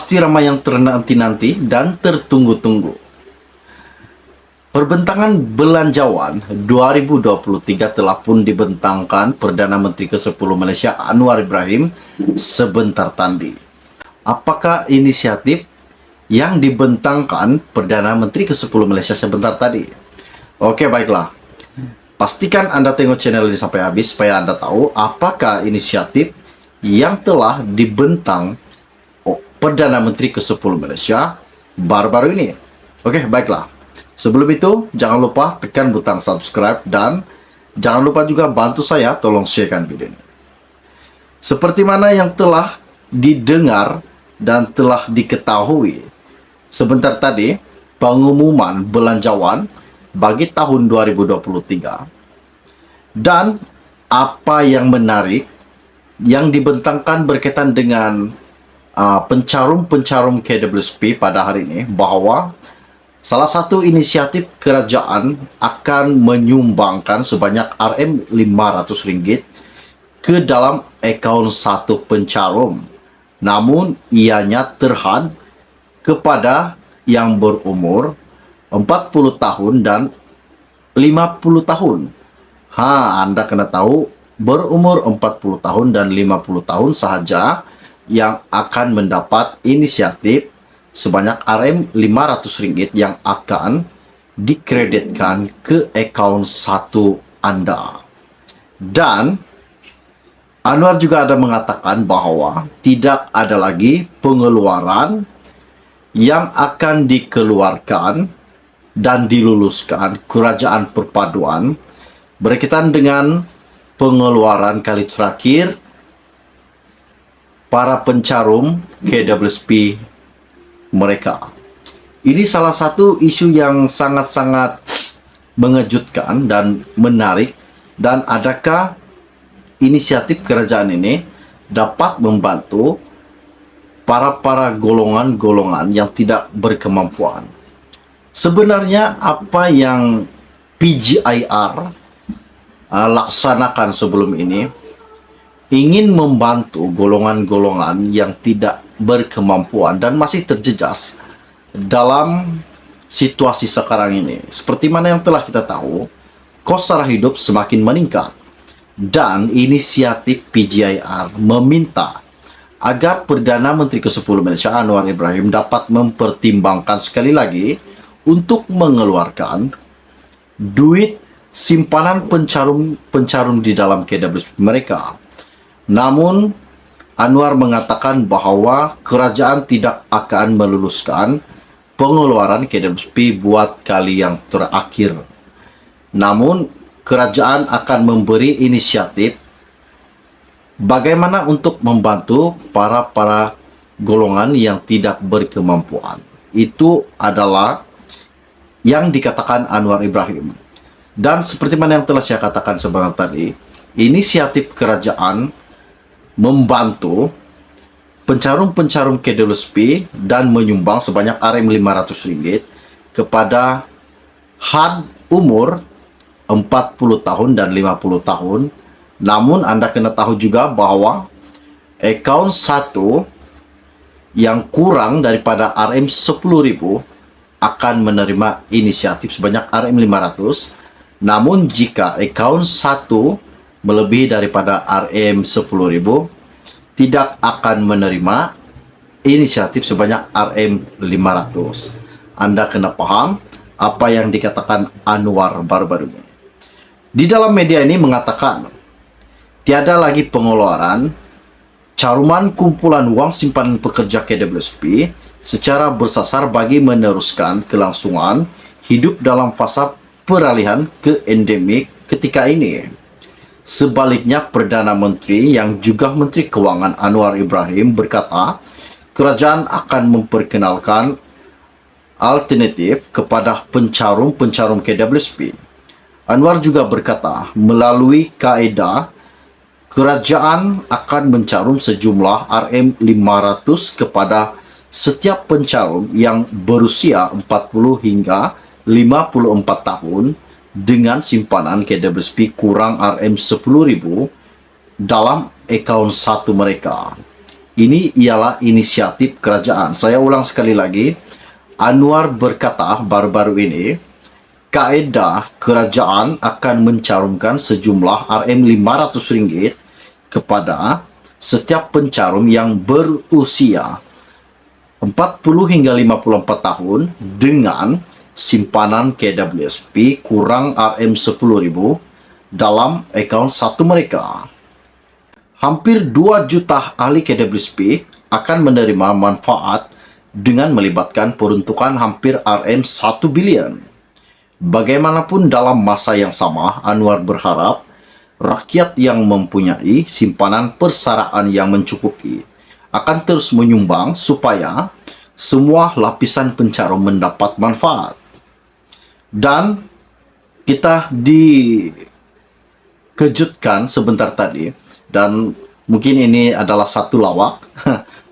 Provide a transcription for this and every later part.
Pasti ramai yang ternanti-nanti dan tertunggu-tunggu. Perbentangan Belanjawan 2023 telah pun dibentangkan Perdana Menteri ke-10 Malaysia Anwar Ibrahim sebentar tadi. Apakah inisiatif yang dibentangkan Perdana Menteri ke-10 Malaysia sebentar tadi? Oke, baiklah. Pastikan Anda tengok channel ini sampai habis supaya Anda tahu apakah inisiatif yang telah dibentang Perdana Menteri ke-10 Malaysia baru-baru ini. Oke, baiklah. Sebelum itu, jangan lupa tekan butang subscribe dan jangan lupa juga bantu saya tolong sharekan video ini. Seperti mana yang telah didengar dan telah diketahui sebentar tadi, pengumuman belanjawan bagi tahun 2023 dan apa yang menarik yang dibentangkan berkaitan dengan pencarum-pencarum KWSP pada hari ini, bahwa salah satu inisiatif kerajaan akan menyumbangkan sebanyak RM500 ke dalam akaun satu pencarum. Namun ianya terhad kepada yang berumur 40 tahun dan 50 tahun. Anda kena tahu, berumur 40 tahun dan 50 tahun sahaja yang akan mendapat inisiatif sebanyak RM500 yang akan dikreditkan ke akaun satu Anda. Dan Anwar juga ada mengatakan bahwa tidak ada lagi pengeluaran yang akan dikeluarkan dan diluluskan Kerajaan Perpaduan berkaitan dengan pengeluaran kali terakhir para pencarum KWSP mereka. Ini salah satu isu yang sangat-sangat mengejutkan dan menarik. Dan adakah inisiatif kerajaan ini dapat membantu para golongan-golongan yang tidak berkemampuan? Sebenarnya apa yang PGIR laksanakan sebelum ini ingin membantu golongan-golongan yang tidak berkemampuan dan masih terjejas dalam situasi sekarang ini. Seperti mana yang telah kita tahu, kos sara hidup semakin meningkat dan inisiatif PGIR meminta agar Perdana Menteri ke-10 Malaysia Anwar Ibrahim dapat mempertimbangkan sekali lagi untuk mengeluarkan duit simpanan pencarum di dalam KWSP mereka. Namun Anwar mengatakan bahwa kerajaan tidak akan meluluskan pengeluaran KWSP buat kali yang terakhir. Namun kerajaan akan memberi inisiatif bagaimana untuk membantu para golongan yang tidak berkemampuan. Itu adalah yang dikatakan Anwar Ibrahim. Dan seperti mana yang telah saya katakan sebenarnya tadi, inisiatif kerajaan membantu pencarum-pencarum KWSP dan menyumbang sebanyak RM500 kepada had umur 40 tahun dan 50 tahun. Namun Anda kena tahu juga bahwa akaun satu yang kurang daripada RM10.000 akan menerima inisiatif sebanyak RM500. Namun jika akaun satu melebihi daripada RM10.000, tidak akan menerima inisiatif sebanyak RM500. Anda kena paham apa yang dikatakan Anwar baru-baru ini. Di dalam media ini mengatakan, tiada lagi pengeluaran caruman kumpulan wang simpanan pekerja KWSP secara bersasar bagi meneruskan kelangsungan hidup dalam fasa peralihan ke endemik ketika ini. Sebaliknya, Perdana Menteri yang juga Menteri Kewangan Anwar Ibrahim berkata, kerajaan akan memperkenalkan alternatif kepada pencarum-pencarum KWSP. Anwar juga berkata, melalui kaedah, kerajaan akan mencarum sejumlah RM500 kepada setiap pencarum yang berusia 40 hingga 54 tahun dengan simpanan KWSP kurang RM10.000 dalam akaun satu mereka. Ini ialah inisiatif kerajaan. Saya ulang sekali lagi, Anwar berkata baru-baru ini, kaedah kerajaan akan mencarumkan sejumlah Rm500 kepada setiap pencarum yang berusia 40 hingga 54 tahun dengan simpanan KWSP kurang Rm10.000 dalam akaun satu mereka. Hampir 2 juta ahli KWSP akan menerima manfaat dengan melibatkan peruntukan hampir Rm1 bilion. Bagaimanapun dalam masa yang sama, Anwar berharap rakyat yang mempunyai simpanan persaraan yang mencukupi akan terus menyumbang supaya semua lapisan pencarum mendapat manfaat. Dan kita dikejutkan sebentar tadi, dan mungkin ini adalah satu lawak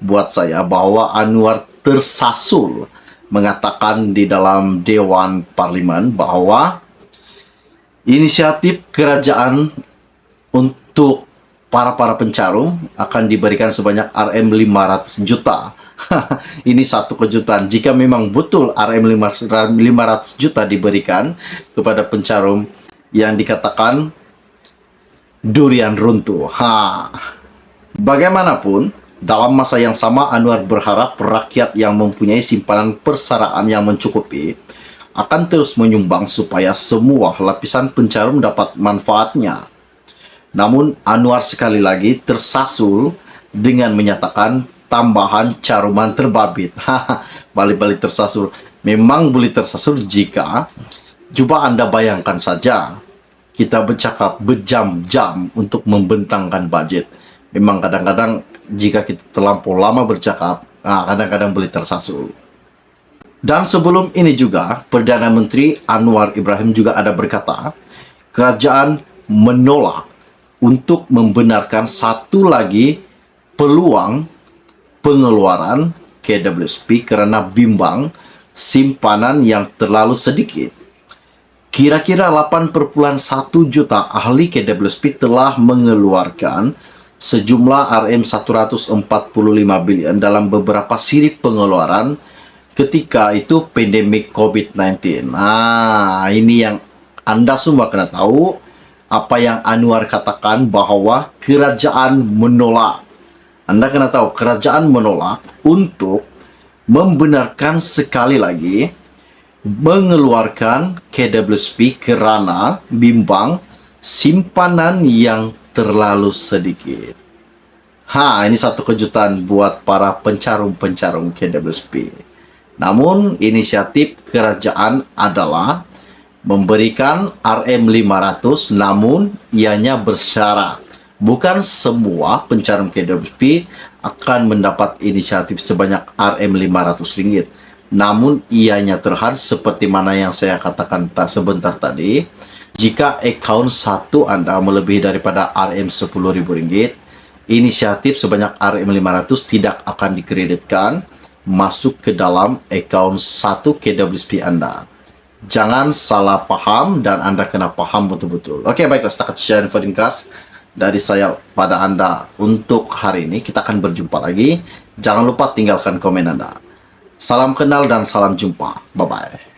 buat saya, bahwa Anwar tersasul mengatakan di dalam Dewan Parlimen bahwa inisiatif kerajaan untuk para pencarum akan diberikan sebanyak Rm500 juta. Ini satu kejutan. Jika memang betul Rm500 juta diberikan kepada pencarum yang dikatakan durian runtuh. Bagaimanapun, dalam masa yang sama Anwar berharap rakyat yang mempunyai simpanan persaraan yang mencukupi akan terus menyumbang supaya semua lapisan pencarum dapat manfaatnya. Namun Anwar sekali lagi tersasul dengan menyatakan tambahan caruman terbabit. Balik-balik tersasul. Memang boleh tersasul jika, coba Anda bayangkan saja, kita bercakap berjam-jam untuk membentangkan budget. Memang kadang-kadang jika kita terlampau lama bercakap, kadang-kadang boleh tersasul. Dan sebelum ini juga, Perdana Menteri Anwar Ibrahim juga ada berkata, kerajaan menolak untuk membenarkan satu lagi peluang pengeluaran KWSP karena bimbang simpanan yang terlalu sedikit. Kira-kira 8,1 juta ahli KWSP telah mengeluarkan sejumlah Rm145 bilion dalam beberapa siri pengeluaran ketika itu pandemik COVID-19. Ini yang Anda semua kena tahu, apa yang Anwar katakan bahwa kerajaan menolak. Anda kena tahu, kerajaan menolak untuk membenarkan sekali lagi mengeluarkan KWSP karena bimbang simpanan yang terlalu sedikit. Ini satu kejutan buat para pencarum-pencarum KWSP. Namun, inisiatif kerajaan adalah memberikan Rm500, namun ianya bersyarat. Bukan semua pencarum KWSP akan mendapat inisiatif sebanyak Rm500. Namun ianya terhad seperti mana yang saya katakan sebentar tadi. Jika akaun satu Anda melebihi daripada Rm10.000, inisiatif sebanyak Rm500 tidak akan dikreditkan masuk ke dalam akaun satu KWSP Anda. Jangan salah paham dan Anda kena paham betul-betul. Oke, baiklah, setakat share info ringkas dari saya pada Anda untuk hari ini. Kita akan berjumpa lagi. Jangan lupa tinggalkan komen Anda. Salam kenal dan salam jumpa. Bye-bye.